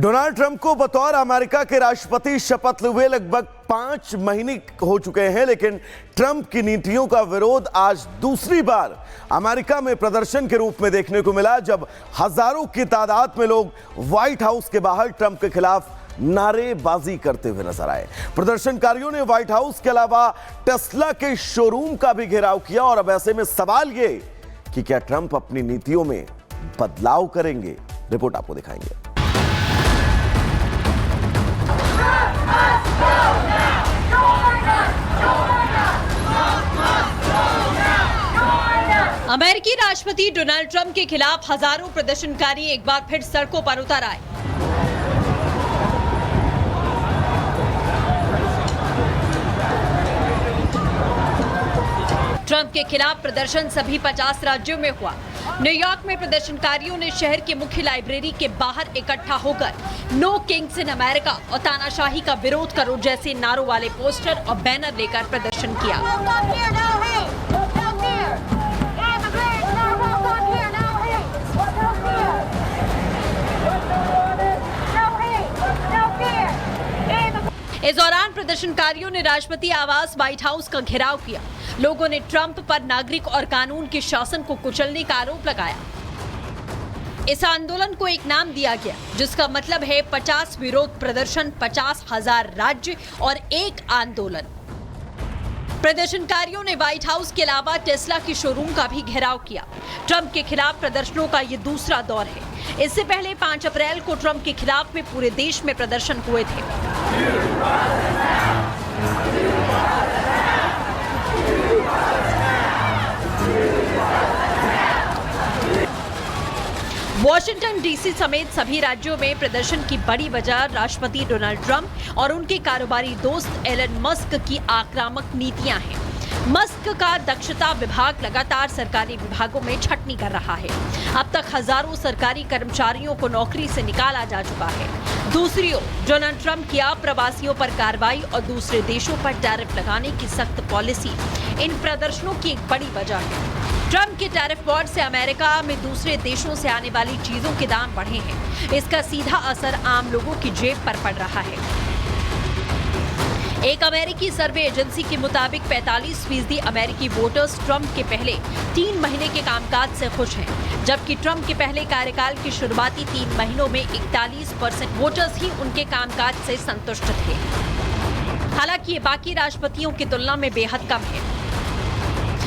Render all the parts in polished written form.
Donald Trump को बतौर America के राष्ट्रपति शपथ लिए लगभग 5 महीने हो चुके हैं, लेकिन ट्रंप की नीतियों का विरोध आज दूसरी बार अमेरिका में प्रदर्शन के रूप में देखने को मिला, जब हजारों की तादाद में लोग व्हाइट हाउस के बाहर ट्रंप के खिलाफ नारेबाजी करते हुए नजर आए। प्रदर्शनकारियों ने व्हाइट हाउस के अलावा टेस्ला के शोरूम का भी घेराव किया और अब ऐसे में सवाल ये कि क्या ट्रंप अपनी नीतियों में बदलाव करेंगे। रिपोर्ट आपको दिखाएंगे। अमेरिकी राष्ट्रपति डोनाल्ड ट्रंप के खिलाफ हजारों प्रदर्शनकारी एक बार फिर सड़कों पर उतर आए। ट्रंप के खिलाफ प्रदर्शन सभी 50 राज्यों में हुआ। न्यूयॉर्क में प्रदर्शनकारियों ने शहर के मुख्य लाइब्रेरी के बाहर इकट्ठा होकर नो किंग्स इन अमेरिका और तानाशाही का विरोध करो जैसे नारों वाले पोस्टर और बैनर लेकर प्रदर्शन किया। इस दौरान प्रदर्शनकारियों ने राष्ट्रपति आवास व्हाइट हाउस का घेराव किया। लोगों ने ट्रंप पर नागरिक और कानून के शासन को कुचलने का आरोप लगाया। इस आंदोलन को एक नाम दिया गया जिसका मतलब है 50 विरोध प्रदर्शन, 50,000 राज्य और एक आंदोलन। प्रदर्शनकारियों ने व्हाइट हाउस के अलावा टेस्ला के शोरूम का भी घेराव किया। ट्रंप के खिलाफ प्रदर्शनों का ये दूसरा दौर है। इससे पहले 5 अप्रैल को ट्रंप के खिलाफ में पूरे देश में प्रदर्शन हुए थे। वॉशिंगटन डीसी समेत सभी राज्यों में प्रदर्शन की बड़ी वजह राष्ट्रपति डोनाल्ड ट्रंप और उनके कारोबारी दोस्त एलन मस्क की आक्रामक नीतियां हैं। मस्क का दक्षता विभाग लगातार सरकारी विभागों में छटनी कर रहा है। अब तक हजारों सरकारी कर्मचारियों को नौकरी से निकाला जा चुका है। दूसरी ओर डोनाल्ड ट्रंप की अप्रवासियों पर कार्रवाई और दूसरे देशों पर टैरिफ लगाने की सख्त पॉलिसी इन प्रदर्शनों की एक बड़ी वजह है। ट्रंप के टैरिफ वॉर से अमेरिका में दूसरे देशों से आने वाली चीजों के दाम बढ़े हैं। इसका सीधा असर आम लोगों की जेब पर पड़ रहा है। एक अमेरिकी सर्वे एजेंसी के मुताबिक 45% अमेरिकी वोटर्स ट्रंप के पहले 3 महीने के कामकाज से खुश हैं, जबकि ट्रंप के पहले कार्यकाल के शुरुआती 3 महीनों में 41% वोटर्स ही उनके कामकाज से संतुष्ट थे। हालांकि ये बाकी राष्ट्रपतियों की तुलना में बेहद कम है।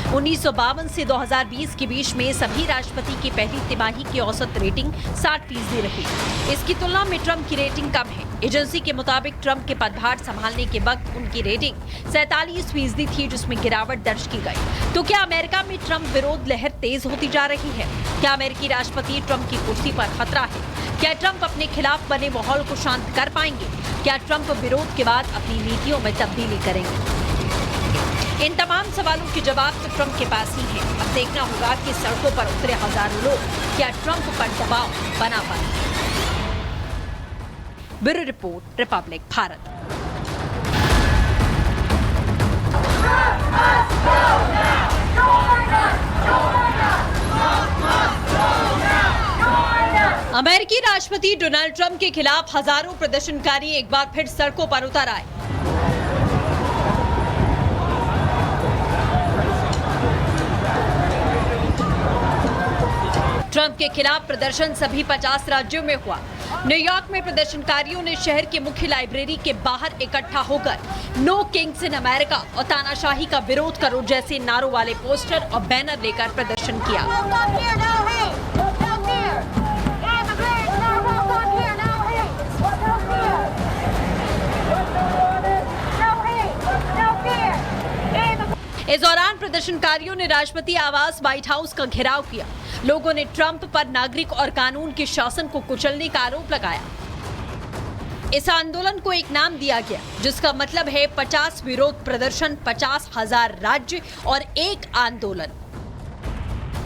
1952 से 2020 के बीच में सभी राष्ट्रपति की पहली तिमाही की औसत रेटिंग 60% रही। इसकी तुलना में ट्रंप की रेटिंग कम है। एजेंसी के मुताबिक ट्रंप के पदभार संभालने के वक्त उनकी रेटिंग 47% थी, जिसमें गिरावट दर्ज की गई। तो क्या अमेरिका में ट्रंप विरोध लहर तेज होती जा रही है? क्या अमेरिकी राष्ट्रपति ट्रंप की कुर्सी पर खतरा है? क्या ट्रंप अपने खिलाफ बने माहौल को शांत कर पाएंगे? क्या ट्रंप विरोध के बाद अपनी नीतियों में तब्दीली करेंगे? इन तमाम सवालों के जवाब तो ट्रंप के पास ही है। अब देखना होगा कि सड़कों पर उतरे हजारों लोग क्या ट्रंप पर दबाव बना पाए। Bureau report, Republic Bharat. अमेरिकी राष्ट्रपति डोनाल्ड ट्रंप के खिलाफ हजारों प्रदर्शनकारी एक बार फिर सड़कों पर उतर आए। ट्रंप के खिलाफ प्रदर्शन सभी 50 राज्यों में हुआ। न्यूयॉर्क में प्रदर्शनकारियों ने शहर के मुख्य लाइब्रेरी के बाहर इकट्ठा होकर नो किंग्स इन अमेरिका और तानाशाही का विरोध करो जैसे नारों वाले पोस्टर और बैनर लेकर प्रदर्शन किया। इस दौरान प्रदर्शनकारियों ने राष्ट्रपति आवास व्हाइट हाउस का घेराव किया। लोगों ने ट्रंप पर नागरिक और कानून के शासन को कुचलने का आरोप लगाया। इस आंदोलन को एक नाम दिया गया जिसका मतलब है 50 विरोध प्रदर्शन, 50,000 राज्य और एक आंदोलन।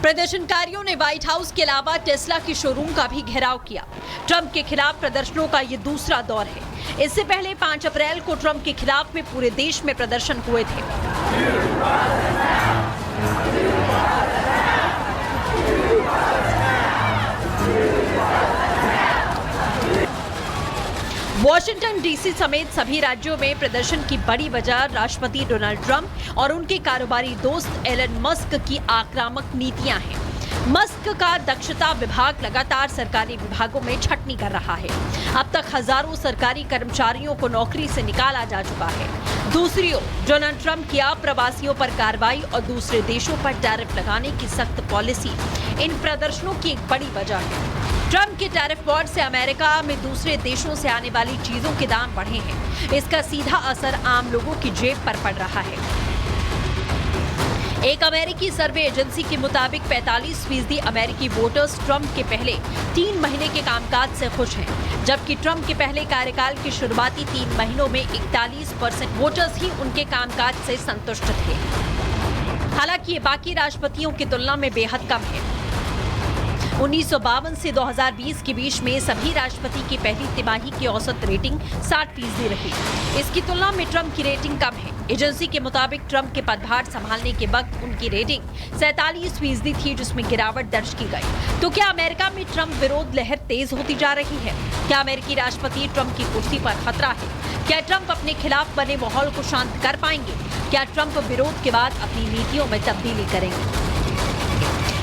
प्रदर्शनकारियों ने व्हाइट हाउस के अलावा टेस्ला के शोरूम का भी घेराव किया। ट्रंप के खिलाफ प्रदर्शनों का ये दूसरा दौर है। इससे पहले 5 अप्रैल को ट्रंप के खिलाफ में पूरे देश में प्रदर्शन हुए थे। वॉशिंगटन डीसी समेत सभी राज्यों में प्रदर्शन की बड़ी वजह राष्ट्रपति डोनाल्ड ट्रंप और उनके कारोबारी दोस्त एलन मस्क की आक्रामक नीतियां हैं। मस्क का दक्षता विभाग लगातार सरकारी विभागों में छटनी कर रहा है। अब तक हजारों सरकारी कर्मचारियों को नौकरी से निकाला जा चुका है। दूसरी ओर डोनाल्ड ट्रंप की अप्रवासियों पर कार्रवाई और दूसरे देशों पर टैरिफ लगाने की सख्त पॉलिसी इन प्रदर्शनों की एक बड़ी वजह है। ट्रंप के टैरिफ वॉर से अमेरिका में दूसरे देशों से आने वाली चीजों के दाम बढ़े हैं। इसका सीधा असर आम लोगों की जेब पर पड़ रहा है। एक अमेरिकी सर्वे एजेंसी के मुताबिक 45% अमेरिकी वोटर्स ट्रंप के पहले 3 महीने के कामकाज से खुश हैं, जबकि ट्रंप के पहले कार्यकाल के शुरुआती 3 महीनों में 41% वोटर्स ही उनके कामकाज से संतुष्ट थे। हालांकि ये बाकी राष्ट्रपतियों की तुलना में बेहद कम है। 1952 से 2020 के बीच में सभी राष्ट्रपति की पहली तिमाही की औसत रेटिंग 60% रही। इसकी तुलना में ट्रंप की रेटिंग कम है। एजेंसी के मुताबिक ट्रंप के पदभार संभालने के वक्त उनकी रेटिंग 47% थी, जिसमें गिरावट दर्ज की गई। तो क्या अमेरिका में ट्रंप विरोध लहर तेज होती जा रही है? क्या अमेरिकी राष्ट्रपति ट्रंप की कुर्सी पर खतरा है? क्या ट्रंप अपने खिलाफ बने माहौल को शांत कर पाएंगे? क्या ट्रंप विरोध के बाद अपनी नीतियों में तब्दीली करेंगे?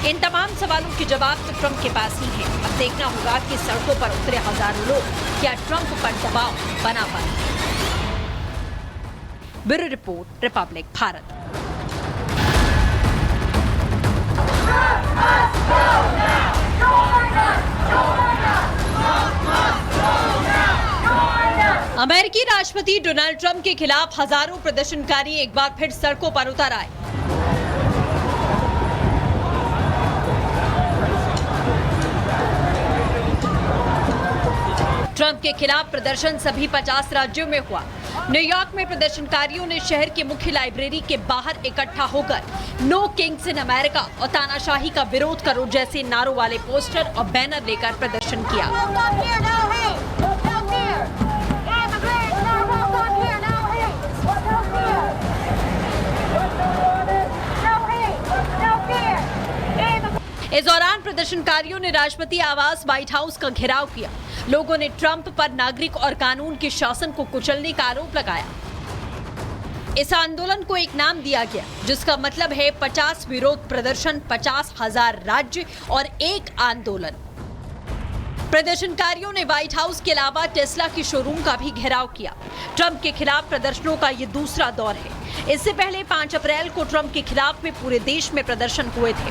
इन तमाम सवालों के जवाब तो ट्रंप के पास ही है। अब देखना होगा कि सड़कों पर उतरे हजारों लोग क्या ट्रंप पर दबाव बना पाएंगे। Bureau report, Republic Bharat. अमेरिकी राष्ट्रपति डोनाल्ड ट्रंप के खिलाफ हजारों प्रदर्शनकारी एक बार फिर सड़कों पर उतर आए। ट्रंप के खिलाफ प्रदर्शन सभी 50 राज्यों में हुआ। न्यूयॉर्क में प्रदर्शनकारियों ने शहर की मुख्य लाइब्रेरी के बाहर इकट्ठा होकर नो किंग्स इन अमेरिका और तानाशाही का विरोध करो जैसे नारों वाले पोस्टर और बैनर लेकर प्रदर्शन किया। इस दौरान प्रदर्शनकारियों ने राष्ट्रपति आवास व्हाइट हाउस का घेराव किया। लोगों ने ट्रंप पर नागरिक और कानून के शासन को कुचलने का आरोप लगाया। इस आंदोलन को एक नाम दिया गया जिसका मतलब है 50 विरोध प्रदर्शन, 50,000 राज्य और एक आंदोलन। प्रदर्शनकारियों ने व्हाइट हाउस के अलावा टेस्ला की शोरूम का भी घेराव किया। ट्रंप के खिलाफ प्रदर्शनों का ये दूसरा दौर है। इससे पहले 5 अप्रैल को ट्रंप के खिलाफ में पूरे देश में प्रदर्शन हुए थे।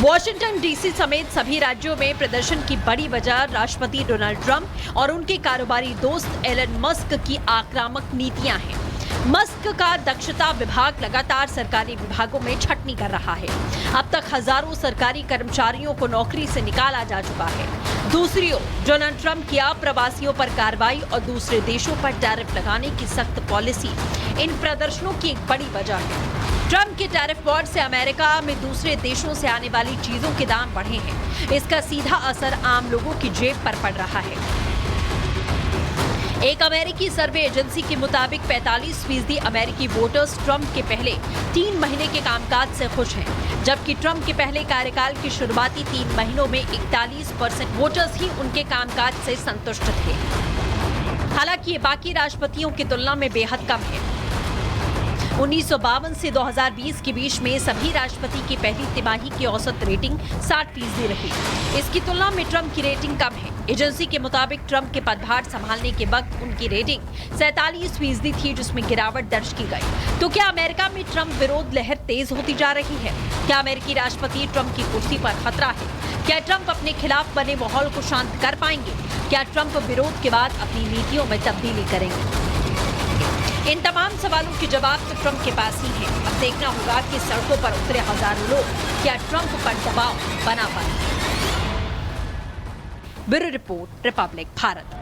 वॉशिंगटन डीसी समेत सभी राज्यों में प्रदर्शन की बड़ी वजह राष्ट्रपति डोनाल्ड ट्रंप और उनके कारोबारी दोस्त एलन मस्क की आक्रामक नीतियां हैं। मस्क का दक्षता विभाग लगातार सरकारी विभागों में छटनी कर रहा है। अब तक हजारों सरकारी कर्मचारियों को नौकरी से निकाला जा चुका है। दूसरी ओर डोनाल्ड ट्रंप की अप्रवासियों पर कार्रवाई और दूसरे देशों पर टैरिफ लगाने की सख्त पॉलिसी इन प्रदर्शनों की एक बड़ी वजह है। ट्रंप के टैरिफ वॉर से अमेरिका में दूसरे देशों से आने वाली चीजों के दाम बढ़े हैं। इसका सीधा असर आम लोगों की जेब पर पड़ रहा है। एक अमेरिकी सर्वे एजेंसी के मुताबिक 45% अमेरिकी वोटर्स ट्रंप के पहले 3 महीने के कामकाज से खुश हैं, जबकि ट्रंप के पहले कार्यकाल के शुरुआती 3 महीनों में 41% वोटर्स ही उनके कामकाज से संतुष्ट थे। हालांकि ये बाकी राष्ट्रपतियों की तुलना में बेहद कम है। 1952 से 2020 के बीच में सभी राष्ट्रपति की पहली तिमाही की औसत रेटिंग 60% रही। इसकी तुलना में ट्रंप की रेटिंग कम है। एजेंसी के मुताबिक ट्रंप के पदभार संभालने के वक्त उनकी रेटिंग 47% थी, जिसमें गिरावट दर्ज की गई। तो क्या अमेरिका में ट्रंप विरोध लहर तेज होती जा रही है? क्या अमेरिकी राष्ट्रपति ट्रंप की कुर्सी पर खतरा है? क्या ट्रंप अपने खिलाफ बने माहौल को शांत कर पाएंगे? क्या ट्रंप विरोध के बाद अपनी नीतियों में तब्दीली करेंगे? इन तमाम सवालों के जवाब तो ट्रंप के पास ही है। अब देखना होगा कि सड़कों पर उतरे हजारों लोग क्या ट्रंप पर दबाव बना पाएंगे। Bureau report, Republic Bharat.